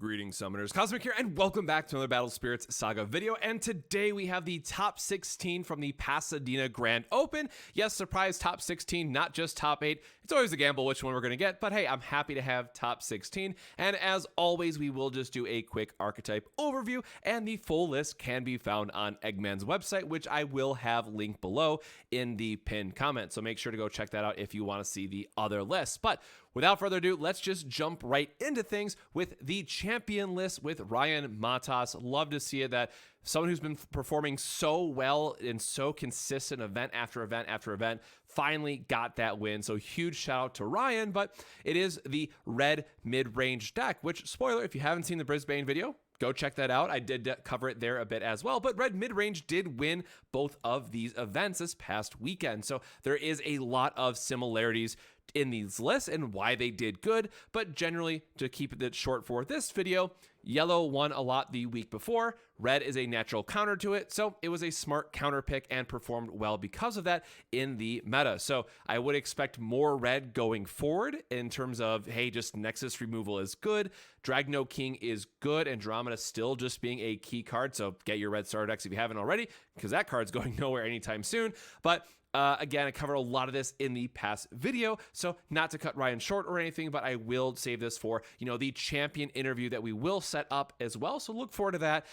Greetings, Summoners. Cosmic here, and welcome back to another Battle Spirits Saga video. And today we have the top 16 from the Pasadena Grand Open. Yes, surprise, top 16, not just top 8. It's always a gamble which one we're going to get, but hey, I'm happy to have top 16. And as always, we will just do a quick archetype overview, and the full list can be found on Eggman's website, which I will have linked below in the pinned comment. So make sure to go check that out if you want to see the other lists. But without further ado, let's just jump right into things with the champion list with Ryan Matas. Love to see it, that someone who's been performing so well and so consistent event after event after event finally got that win. So huge shout out to Ryan, but it is the Red Midrange deck, which, spoiler, if you haven't seen the Brisbane video, go check that out. I did cover it there a bit as well, but Red Midrange did win both of these events this past weekend. So there is a lot of similarities in these lists and why they did good, but generally, to keep it short for this video, yellow won a lot the week before. Red is a natural counter to it, so it was a smart counter pick and performed well because of that in the meta. So I would expect more red going forward in terms of, hey, just Nexus removal is good, Dragno King is good, Andromeda still just being a key card, so get your red starter decks if you haven't already, because that card's going nowhere anytime soon. But again, I covered a lot of this in the past video, so not to cut Ryan short or anything, but I will save this for, the champion interview that we will set up as well. So look forward to that.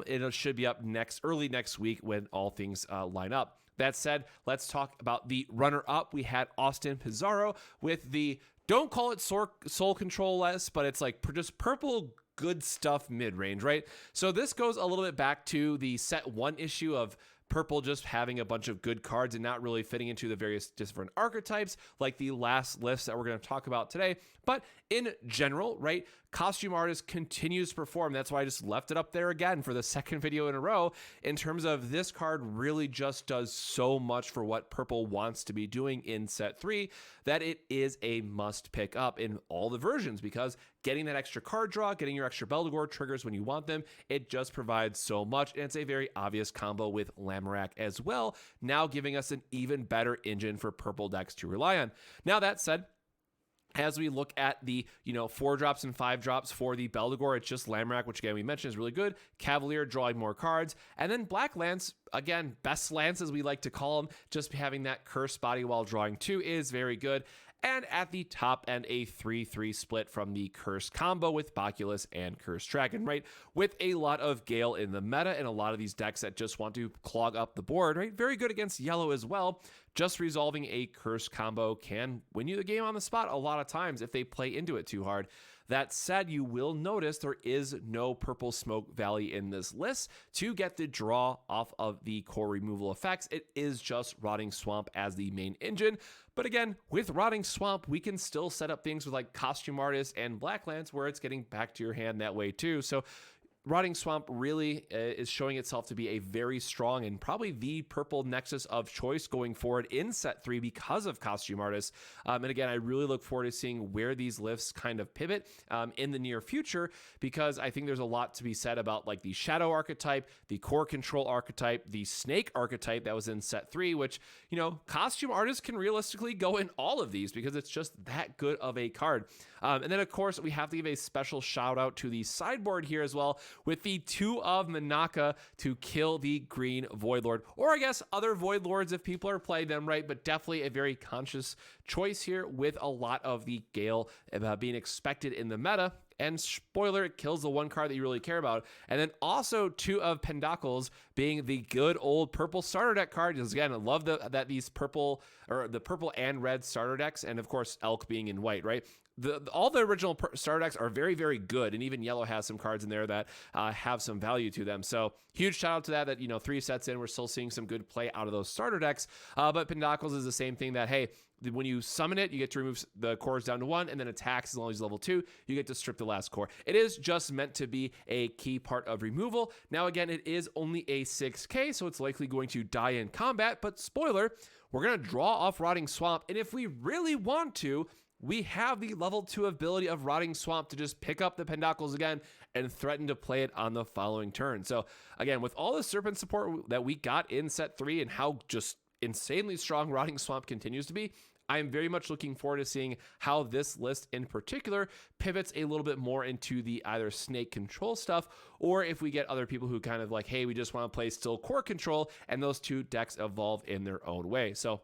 It should be up early next week when all things line up. That said, let's talk about the runner-up. We had Austin Pizarro with the, don't call it soul control less, but it's like just purple good stuff mid-range, right? So this goes a little bit back to the set 1 issue of purple just having a bunch of good cards and not really fitting into the various different archetypes like the last list that we're going to talk about today. But in general, right, Costume Artist continues to perform. That's why I just left it up there again for the second video in a row, in terms of this card really just does so much for what purple wants to be doing in set 3 that it is a must pick up in all the versions, because getting that extra card draw, getting your extra Beldegor triggers when you want them, it just provides so much, and it's a very obvious combo with Lamorak as well, now giving us an even better engine for purple decks to rely on. Now that said, as we look at the 4 drops and 5 drops for the Beldegor, it's just Lamorak, which again we mentioned is really good. Cavalier drawing more cards, and then Black Lance, again, best Lance as we like to call him, just having that cursed body while drawing 2 is very good. And at the top end, a 3-3 split from the Cursed combo with Baculus and Cursed Dragon, right? With a lot of Gale in the meta and a lot of these decks that just want to clog up the board, right? Very good against yellow as well. Just resolving a Cursed combo can win you the game on the spot a lot of times if they play into it too hard. That said, you will notice there is no Purple Smoke Valley in this list to get the draw off of the core removal effects. It is just Rotting Swamp as the main engine. But again, with Rotting Swamp, we can still set up things with like Costume Artist and Black Lance where it's getting back to your hand that way too. So Rotting Swamp really is showing itself to be a very strong and probably the purple nexus of choice going forward in set 3 because of Costume Artists. And again, I really look forward to seeing where these lists kind of pivot in the near future, because I think there's a lot to be said about like the Shadow archetype, the Core Control archetype, the Snake archetype that was in set 3, which, Costume Artists can realistically go in all of these because it's just that good of a card. And then, of course, we have to give a special shout out to the sideboard here as well, with the 2 of Manaka to kill the green Void Lord, or I guess other Void Lords if people are playing them right, but definitely a very conscious choice here with a lot of the Gale being expected in the meta. And spoiler, it kills the one card that you really care about. And then also 2 of Pendacles being the good old purple starter deck card. Because again, I love that these purple, or the purple and red starter decks, and of course Elk being in white, right? All the original starter decks are very, very good, and even yellow has some cards in there that have some value to them. So huge shout out to that 3 sets in, we're still seeing some good play out of those starter decks. But Pendacles is the same thing, that, hey, when you summon it, you get to remove the cores down to 1, and then attacks as long as level 2, you get to strip the last core. It is just meant to be a key part of removal. Now, again, it is only a 6k, so it's likely going to die in combat, but spoiler, we're going to draw off Rotting Swamp, and if we really want to, we have the level 2 ability of Rotting Swamp to just pick up the Pendacles again and threaten to play it on the following turn. So again, with all the Serpent support that we got in set 3 and how just insanely strong Rotting Swamp continues to be, I'm very much looking forward to seeing how this list in particular pivots a little bit more into the either snake control stuff, or if we get other people who kind of like, hey, we just want to play still core control, and those two decks evolve in their own way. So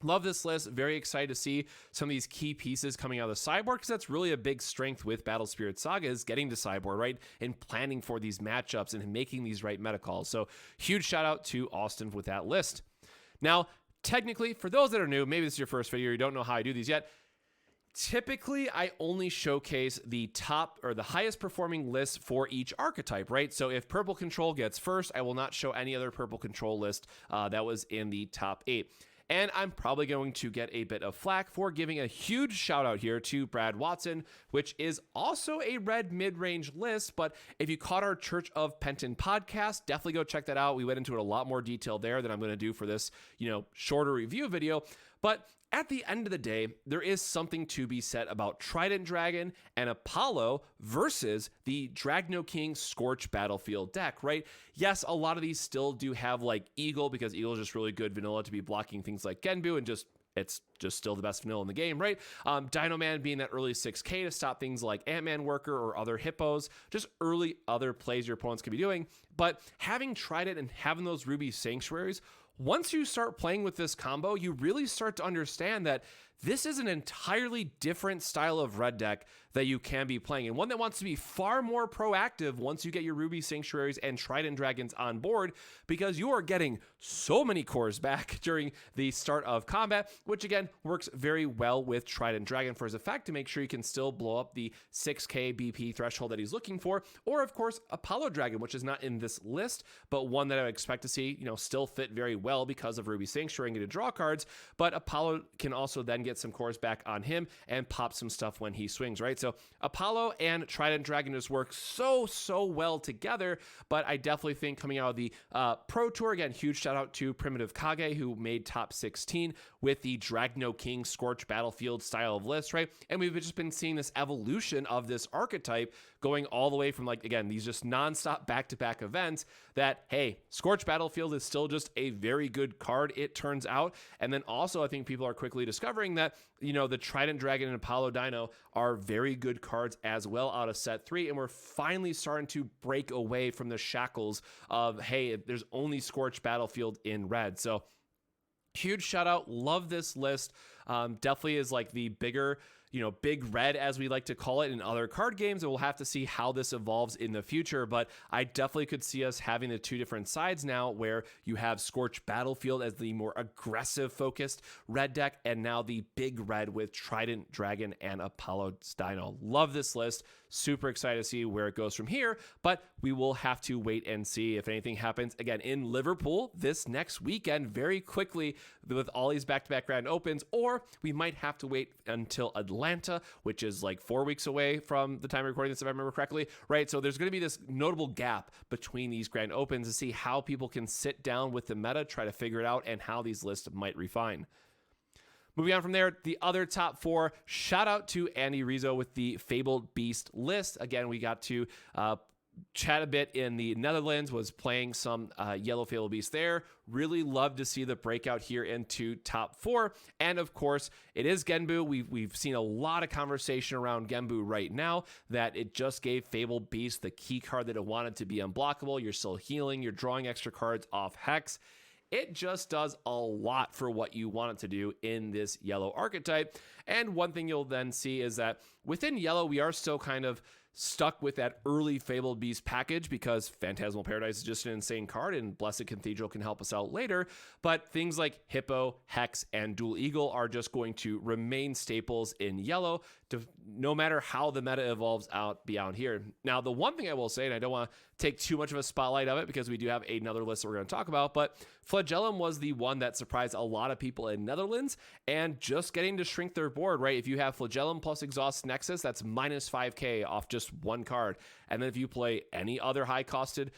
love this list. Very excited to see some of these key pieces coming out of the sideboard, because that's really a big strength with Battle Spirit Saga, is getting to sideboard, right? And planning for these matchups and making these right meta calls. So huge shout out to Austin with that list. Now, technically, for those that are new, maybe this is your first video, you don't know how I do these yet. Typically, I only showcase the top or the highest performing list for each archetype, right? So if purple control gets first, I will not show any other purple control list that was in the top 8. And I'm probably going to get a bit of flack for giving a huge shout out here to Brad Watson, which is also a red mid-range list. But if you caught our Church of Penton podcast, definitely go check that out. We went into it a lot more detail there than I'm going to do for this, shorter review video. But at the end of the day, there is something to be said about Trident Dragon and Apollo versus the Dragno King Scorch Battlefield deck, right? Yes, a lot of these still do have like Eagle, because Eagle is just really good vanilla to be blocking things like Genbu, and it's just still the best vanilla in the game, right? Dino Man being that early 6K to stop things like Ant-Man Worker or other hippos, just early other plays your opponents could be doing. But having Trident and having those Ruby Sanctuaries, once you start playing with this combo, you really start to understand that this is an entirely different style of red deck that you can be playing, and one that wants to be far more proactive once you get your Ruby Sanctuaries and Trident Dragons on board, because you are getting so many cores back during the start of combat, which again works very well with Trident Dragon for his effect to make sure you can still blow up the 6K BP threshold that he's looking for, or of course Apollo Dragon, which is not in this list, but one that I would expect to see, still fit very well because of Ruby Sanctuary and get to draw cards, but Apollo can also then get some cores back on him and pop some stuff when he swings, right? So Apollo and Trident Dragon just work so well together. But I definitely think coming out of the Pro Tour, again, huge shout out to Primitive Kage, who made top 16 with the Dragno King Scorch Battlefield style of list, right? And we've just been seeing this evolution of this archetype going all the way from, like, again, these just nonstop back-to-back events that, hey, Scorch Battlefield is still just a very good card, it turns out. And then also I think people are quickly discovering that, the Trident Dragon and Apollo Dino are very good cards as well out of set 3. And we're finally starting to break away from the shackles of, hey, there's only Scorch Battlefield in red. So huge shout out. Love this list. Definitely is like the bigger, big red, as we like to call it in other card games. And we'll have to see how this evolves in the future. But I definitely could see us having the two different sides now, where you have Scorch Battlefield as the more aggressive focused red deck, and now the big red with Trident Dragon and Apollo Dino. Love this list. Super excited to see where it goes from here, but we will have to wait and see if anything happens again in Liverpool this next weekend very quickly with all these back-to-back grand opens, or we might have to wait until Atlanta, which is like 4 weeks away from the time of recording this, if I remember correctly, right? So there's going to be this notable gap between these grand opens to see how people can sit down with the meta, try to figure it out, and how these lists might refine. Moving on from there, the other top 4, shout out to Andy Rizzo with the Fabled Beast list. Again, we got to chat a bit in the Netherlands, was playing some yellow Fabled Beast there. Really love to see the breakout here into top 4. And of course, it is Genbu. We've seen a lot of conversation around Genbu right now, that it just gave Fabled Beast the key card that it wanted to be unblockable. You're still healing, you're drawing extra cards off Hex. It just does a lot for what you want it to do in this yellow archetype. And one thing you'll then see is that within yellow, we are still kind of stuck with that early Fabled Beast package, because Phantasmal Paradise is just an insane card and Blessed Cathedral can help us out later. But things like Hippo, Hex, and Dual Eagle are just going to remain staples in yellow, no matter how the meta evolves out beyond here. Now, the one thing I will say, and I don't want to take too much of a spotlight of it because we do have another list that we're going to talk about, but Flagellum was the one that surprised a lot of people in Netherlands, and just getting to shrink their board, right? If you have Flagellum plus Exhaust Nexus, that's minus 5k off just one card. And then if you play any other high-costed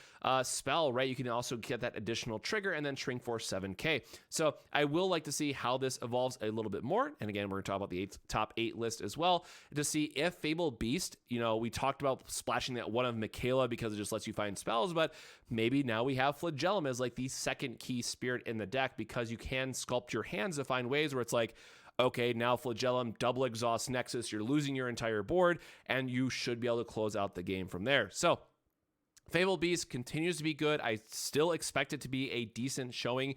spell, right, you can also get that additional trigger and then shrink for 7k. So I will like to see how this evolves a little bit more. And again, we're going to talk about the top 8 list as well to see if Fabled Beast, we talked about splashing that one of Michaela because it just lets you find spells, but maybe now we have Flagellum as like the second key spirit in the deck, because you can sculpt your hands to find ways where it's like, okay, now Flagellum, double exhaust Nexus, you're losing your entire board, and you should be able to close out the game from there. So Fabled Beast continues to be good. I still expect it to be a decent showing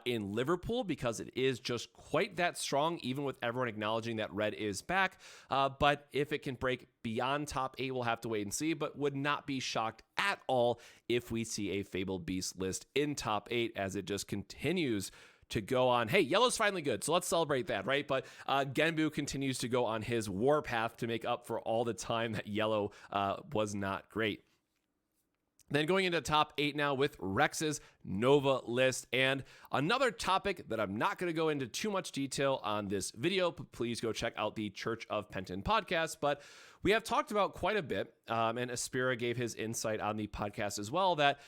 in Liverpool because it is just quite that strong, even with everyone acknowledging that red is back. But if it can break beyond top 8, we'll have to wait and see, but would not be shocked at all if we see a Fabled Beast list in top 8 as it just continues to go on. Hey, yellow's finally good, so let's celebrate that, right? But Genbu continues to go on his warpath to make up for all the time that yellow was not great. Then going into top 8 now with Rex's Nova list, and another topic that I'm not going to go into too much detail on this video, but please go check out the Church of Penton podcast. But we have talked about quite a bit, and Aspira gave his insight on the podcast as well, that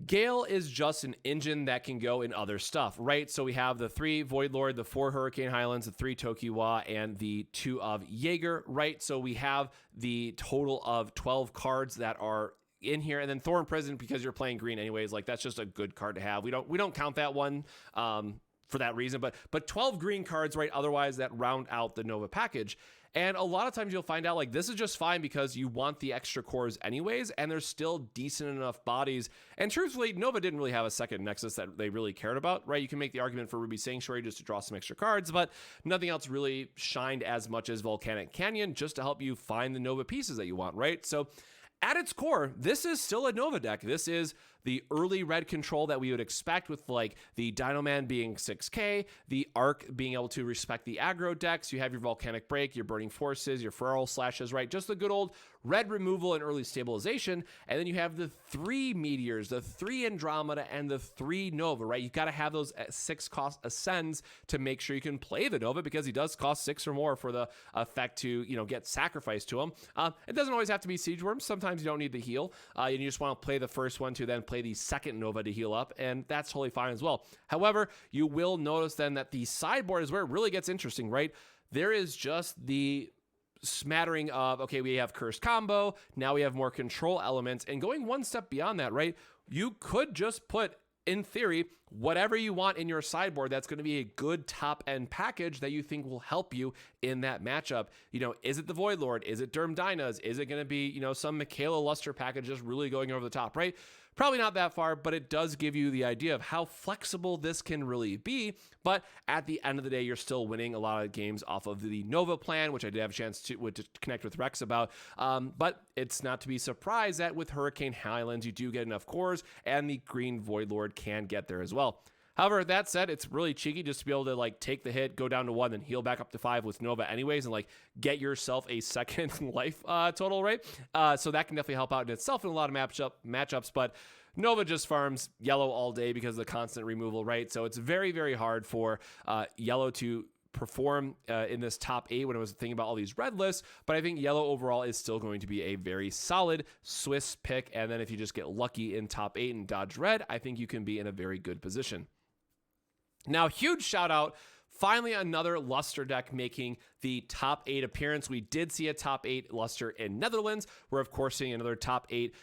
Gale is just an engine that can go in other stuff, right? So we have the 3 Void Lord, the 4 Hurricane Highlands, the 3 Tokiwa, and the 2 of Jaeger, right? So we have the total of 12 cards that are in here, and then Thorn Prison, because you're playing green anyways, like that's just a good card to have. We don't count that one for that reason, but 12 green cards, right? Otherwise that round out the Nova package. And a lot of times you'll find out like this is just fine because you want the extra cores anyways, and there's still decent enough bodies. And truthfully, Nova didn't really have a second Nexus that they really cared about, right? You can make the argument for Ruby Sanctuary just to draw some extra cards, but nothing else really shined as much as Volcanic Canyon just to help you find the Nova pieces that you want, right? So at its core, this is still a Nova deck. This is the early red control that we would expect with like the Dino Man being 6k, the Arc being able to respect the aggro decks. You have your Volcanic Break, your Burning Forces, your Feral Slashes, right? Just the good old red removal and early stabilization. And then you have the 3 Meteors, the 3 Andromeda, and the 3 Nova, right? You've got to have those 6 cost Ascends to make sure you can play the Nova because he does cost 6 or more for the effect to, you know, get sacrificed to him. It doesn't always have to be Siege Worm. Sometimes you don't need the heal. And you just want to play the first one to then play the second Nova to heal up, and that's totally fine as well. However, you will notice then that the sideboard is where it really gets interesting, right? There is just the smattering of, okay, we have Cursed Combo, now we have more control elements, and going one step beyond that, right? You could just put, in theory, whatever you want in your sideboard that's going to be a good top end package that you think will help you in that matchup. You know, is it the Void Lord? Is it Derm Dynas? Is it going to be, you know, some Michaela Luster package just really going over the top, right? Probably not that far, but it does give you the idea of how flexible this can really be. But at the end of the day, you're still winning a lot of games off of the Nova plan, which I did have a chance to connect with Rex about. But it's not to be surprised that with Hurricane Highlands, you do get enough cores, and the Green Void Lord can get there as well. However, that said, it's really cheeky just to be able to like take the hit, go down to 1, then heal back up to 5 with Nova anyways, and like get yourself a second life total, right? So that can definitely help out in itself in a lot of matchups, but Nova just farms yellow all day because of the constant removal, right? So it's very, very hard for yellow to perform in this top 8 when I was thinking about all these red lists, but I think yellow overall is still going to be a very solid Swiss pick, and then if you just get lucky in top 8 and dodge red, I think you can be in a very good position. Now, huge shout out, finally another Luster deck making the top 8 appearance. We did see a top 8 Luster in Netherlands. We're of course seeing another top 8.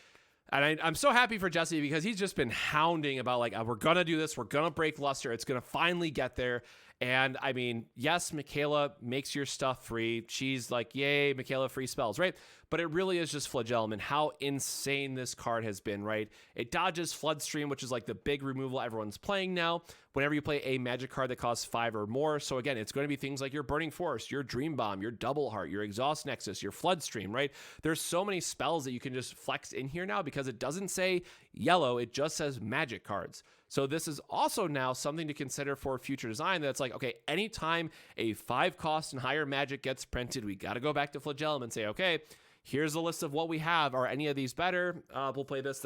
And I'm so happy for Jesse because he's just been hounding about like, we're going to do this. We're going to break Luster. It's going to finally get there. And I mean, yes, Michaela makes your stuff free. She's like, yay, Michaela free spells, right? But it really is just Flagellum and how insane this card has been, right? It dodges Floodstream, which is like the big removal everyone's playing now. Whenever you play a magic card that costs 5 or more. So again, it's going to be things like your Burning Force, your Dream Bomb, your Double Heart, your Exhaust Nexus, your Floodstream, right? There's so many spells that you can just flex in here now because it doesn't say yellow, it just says magic cards. So this is also now something to consider for future design that's like, okay, anytime a 5 cost and higher magic gets printed, we got to go back to Flagellum and say, okay, here's a list of what we have. Are any of these better? We'll play this,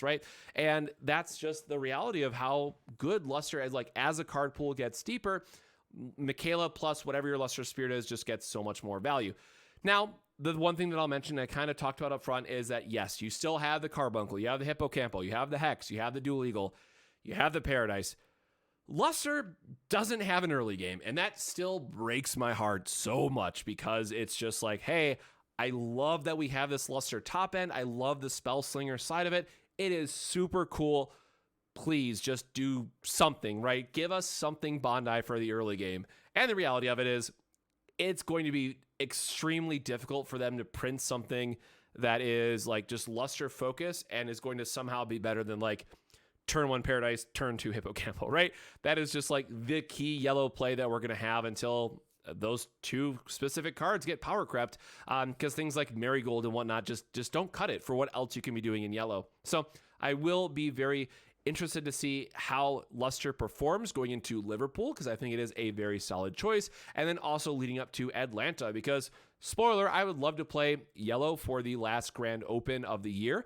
right? And that's just the reality of how good Luster is. Like as a card pool gets deeper, Michaela plus whatever your Luster Spirit is just gets so much more value. Now, the one thing that I'll mention, I kind of talked about up front, is that yes, you still have the Carbuncle, you have the Hippocampo, you have the Hex, you have the Dual Eagle, you have the Paradise. Luster doesn't have an early game, and that still breaks my heart so much because it's just like, hey, I love that we have this Luster top end. I love the Spell Slinger side of it. It is super cool, please just do something, right? Give us something Bondi for the early game. And the reality of it is it's going to be extremely difficult for them to print something that is like just luster focus and is going to somehow be better than like turn 1 Paradise, turn 2 Hippocampo, right? That is just like the key yellow play that we're going to have until those 2 specific cards get power crept, because things like Marigold and whatnot just don't cut it for what else you can be doing in yellow. So I will be very interested to see how Luster performs going into Liverpool, because I think it is a very solid choice. And then also leading up to Atlanta, because spoiler, I would love to play yellow for the last Grand Open of the year.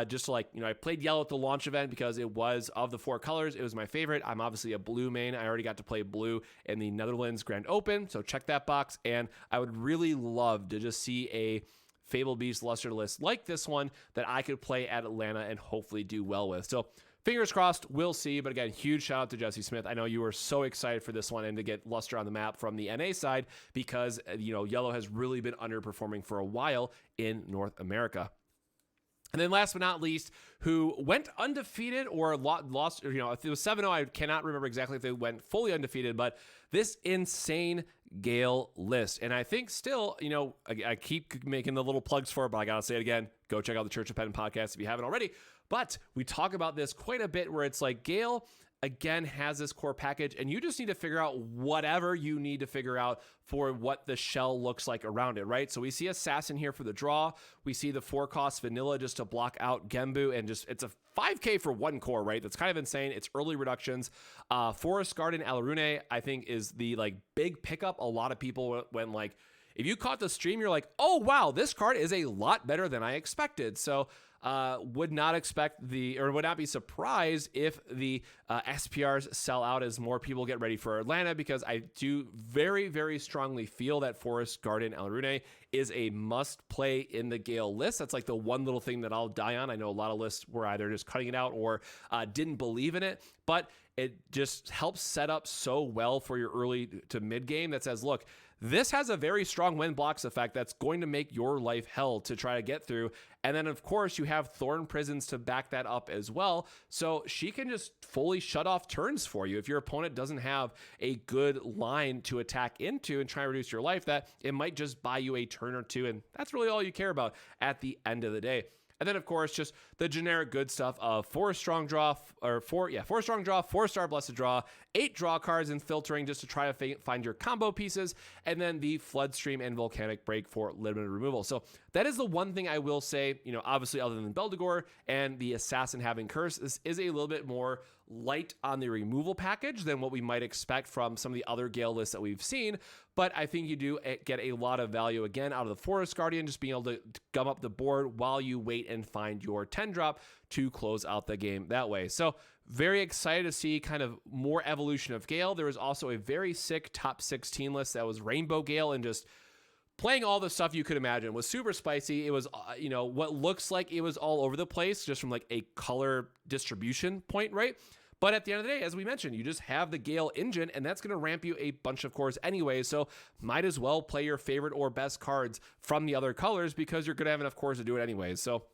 Just like, I played yellow at the launch event because it was, of the 4 colors, it was my favorite. I'm obviously a blue main. I already got to play blue in the Netherlands Grand Open, so check that box. And I would really love to just see a Fable Beast Luster list like this one that I could play at Atlanta and hopefully do well with. So fingers crossed, we'll see. But again, huge shout out to Jesse Smith. I know you were so excited for this one and to get Luster on the map from the NA side because, yellow has really been underperforming for a while in North America. And then last but not least, who went undefeated or lost, if it was 7-0, I cannot remember exactly if they went fully undefeated, but this insane Gale list. And I think still, I keep making the little plugs for it, but I got to say it again, go check out the Church of Pen podcast if you haven't already. But we talk about this quite a bit where it's like Gale, again, has this core package, and you just need to figure out whatever you need to figure out for what the shell looks like around it, right? So we see Assassin here for the draw. We see the 4-cost Vanilla just to block out Gembu, and it's a 5k for 1 core, right? That's kind of insane. It's early reductions. Forest Garden Alarune, I think, is the big pickup. A lot of people when if you caught the stream, you're like, oh wow, this card is a lot better than I expected. So would not be surprised if the SPRs sell out as more people get ready for Atlanta, because I do very, very strongly feel that Forest Garden Alarune is a must play in the Gale list. That's like the one little thing that I'll die on. I know a lot of lists were either just cutting it out or didn't believe in it, but it just helps set up so well for your early to mid game that says, look, this has a very strong win blocks effect that's going to make your life hell to try to get through. And then, of course, you have Thorn Prisons to back that up as well. So she can just fully shut off turns for you. If your opponent doesn't have a good line to attack into and try to reduce your life, that it might just buy you a turn or 2. And that's really all you care about at the end of the day. And then, of course, just the generic good stuff of 4 strong draw, 4-star blessed draw, 8 draw cards and filtering just to try to find your combo pieces, and then the Floodstream and Volcanic Break for limited removal. So that is the one thing I will say, obviously other than Beldegor and the Assassin having Curse, this is a little bit more light on the removal package than what we might expect from some of the other Gale lists that we've seen. But I think you do get a lot of value, again, out of the Forest Guardian, just being able to gum up the board while you wait and find your 10-drop to close out the game that way. So very excited to see kind of more evolution of Gale. There was also a very sick top 16 list that was Rainbow Gale, and just playing all the stuff you could imagine. It was super spicy. It was, what looks like it was all over the place just from a color distribution point, right? But at the end of the day, as we mentioned, you just have the Gale engine, and that's going to ramp you a bunch of cores anyway. So might as well play your favorite or best cards from the other colors, because you're going to have enough cores to do it anyway. So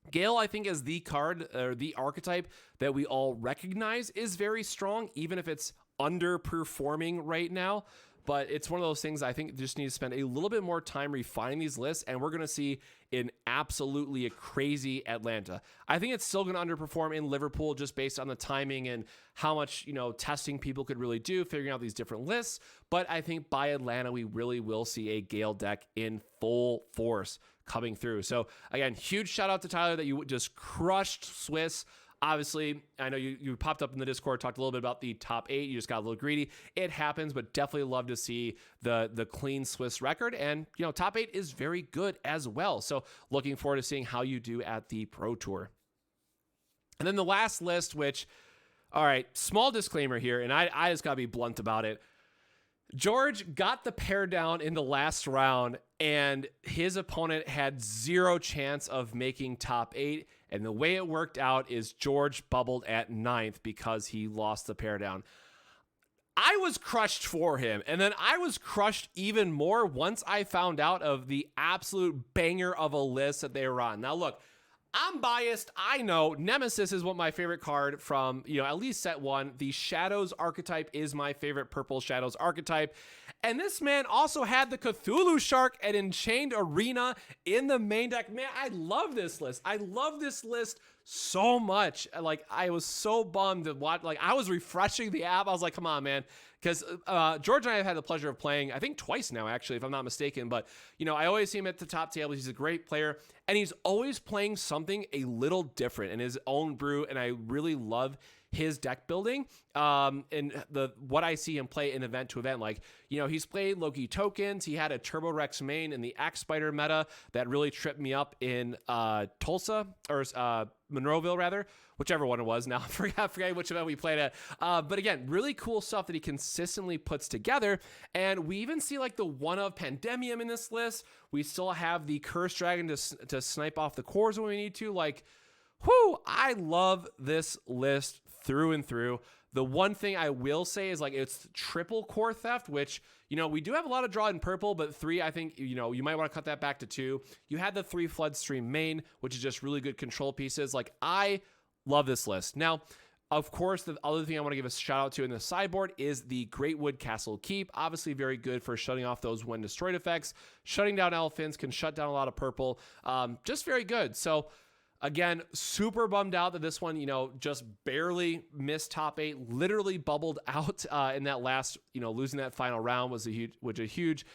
Gale, I think, is the card or the archetype that we all recognize is very strong, even if it's underperforming right now. But it's one of those things I think just need to spend a little bit more time refining these lists, and we're going to see in absolutely a crazy Atlanta. I think it's still going to underperform in Liverpool just based on the timing and how much, testing people could really do, figuring out these different lists. But I think by Atlanta, we really will see a Gale deck in full force coming through. So again, huge shout out to Tyler that you just crushed Swiss. Obviously, I know you popped up in the Discord, talked a little bit about the top 8. You just got a little greedy. It happens, but definitely love to see the clean Swiss record. And, top 8 is very good as well. So looking forward to seeing how you do at the Pro Tour. And then the last list, which, all right, small disclaimer here, and I just got to be blunt about it. George got the pair down in the last round, and his opponent had 0 chance of making top 8. And the way it worked out is George bubbled at 9th because he lost the pair down. I was crushed for him, and then I was crushed even more once I found out of the absolute banger of a list that they were on. Now, look, I'm biased, I know. Nemesis is one of my favorite card from, at least set 1. The Shadows archetype is my favorite purple Shadows archetype. And this man also had the Cthulhu Shark and Enchained Arena in the main deck. Man, I love this list. I love this list so much. Like, I was so bummed to watch. Like, I was refreshing the app. I was like, come on, man. Because George and I have had the pleasure of playing, I think twice now, actually, if I'm not mistaken. But, I always see him at the top table. He's a great player. And he's always playing something a little different in his own brew. And I really love his deck building and what I see him play in event to event. Like, he's played Loki tokens. He had a Turbo Rex main in the Axe Spider meta that really tripped me up in Tulsa, or Monroeville rather, whichever one it was. Now I forget which event we played at. But again, really cool stuff that he consistently puts together. And we even see like the one of Pandemium in this list. We still have the Curse Dragon to snipe off the cores when we need to. Like, whoo, I love this list through and through. The one thing I will say is like it's triple core theft, which, we do have a lot of draw in purple, but 3, I think, you might want to cut that back to 2. You had the 3 Floodstream main, which is just really good control pieces. Like, I love this list. Now, of course, the other thing I want to give a shout out to in the sideboard is the Greatwood Castle Keep. Obviously very good for shutting off those when destroyed effects. Shutting down elephants can shut down a lot of purple. Just very good. So, again, super bummed out that this one, just barely missed top 8, literally bubbled out in that last, losing that final round was a huge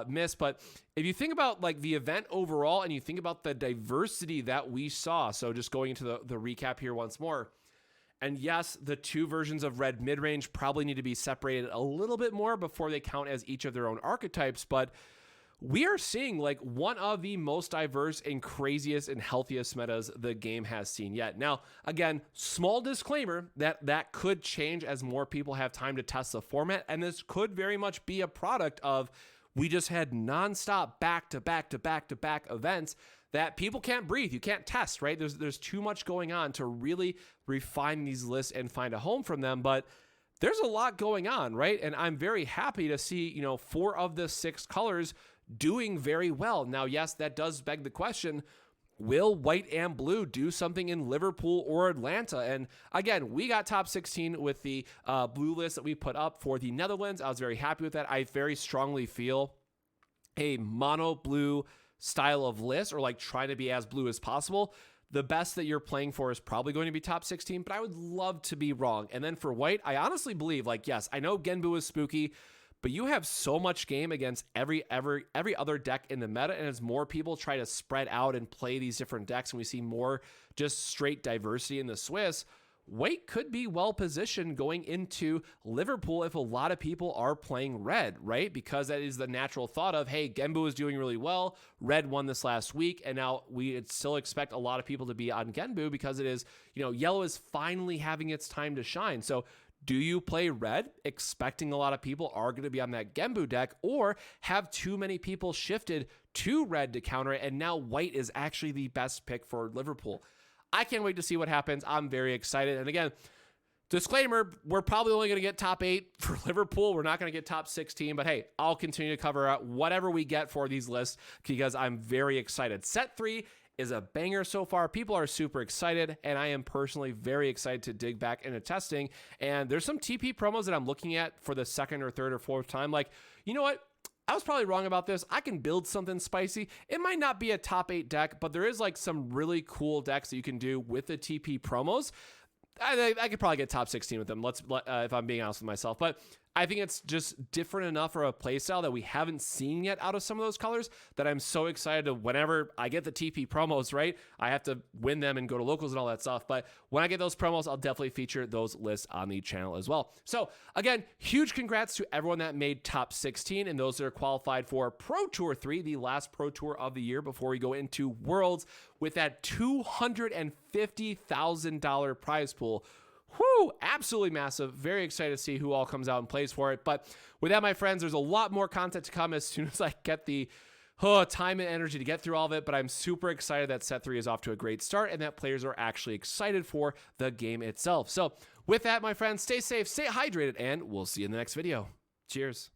miss. But if you think about like the event overall and you think about the diversity that we saw, so just going into the recap here once more, and yes, the 2 versions of Red Midrange probably need to be separated a little bit more before they count as each of their own archetypes, but we are seeing like one of the most diverse and craziest and healthiest metas the game has seen yet. Now, again, small disclaimer that could change as more people have time to test the format. And this could very much be a product of we just had nonstop back-to-back events that people can't breathe. You can't test, right? There's too much going on to really refine these lists and find a home from them. But there's a lot going on, right? And I'm very happy to see, 4 of the 6 colors doing very well. Now, yes, that does beg the question, will white and blue do something in Liverpool or Atlanta? And again, we got top 16 with the blue list that we put up for the Netherlands. I was very happy with that. I very strongly feel a mono blue style of list, or like trying to be as blue as possible, the best that you're playing for is probably going to be top 16, but I would love to be wrong. And then for white, I honestly believe, like, yes, I know Genbu is spooky, but you have so much game against every other deck in the meta, and as more people try to spread out and play these different decks, and we see more just straight diversity in the Swiss, white could be well positioned going into Liverpool if a lot of people are playing red, right? Because that is the natural thought of, hey, Genbu is doing really well. Red won this last week, and now we still expect a lot of people to be on Genbu because it is, yellow is finally having its time to shine. So do you play red, expecting a lot of people are going to be on that Genbu deck, or have too many people shifted to red to counter it, and now white is actually the best pick for Liverpool? I can't wait to see what happens. I'm very excited. And again, disclaimer, we're probably only going to get top 8 for Liverpool. We're not going to get top 16, but hey, I'll continue to cover out whatever we get for these lists because I'm very excited. Set 3 is a banger so far. People are super excited, and I am personally very excited to dig back into testing. And there's some TP promos that I'm looking at for the 2nd or 3rd or 4th time. Like, you know what? I was probably wrong about this. I can build something spicy. It might not be a top 8 deck, but there is like some really cool decks that you can do with the TP promos. I could probably get top 16 with them, if I'm being honest with myself. But I think it's just different enough for a playstyle that we haven't seen yet out of some of those colors that I'm so excited to, whenever I get the TP promos, right? I have to win them and go to locals and all that stuff. But when I get those promos, I'll definitely feature those lists on the channel as well. So again, huge congrats to everyone that made top 16 and those that are qualified for Pro Tour 3, the last Pro Tour of the year before we go into Worlds with that $250,000 prize pool. Whoo, absolutely massive. Very excited to see who all comes out and plays for it. But with that, my friends, there's a lot more content to come as soon as I get the time and energy to get through all of it. But I'm super excited that set 3 is off to a great start and that players are actually excited for the game itself. So with that, my friends, stay safe, stay hydrated, and we'll see you in the next video. Cheers.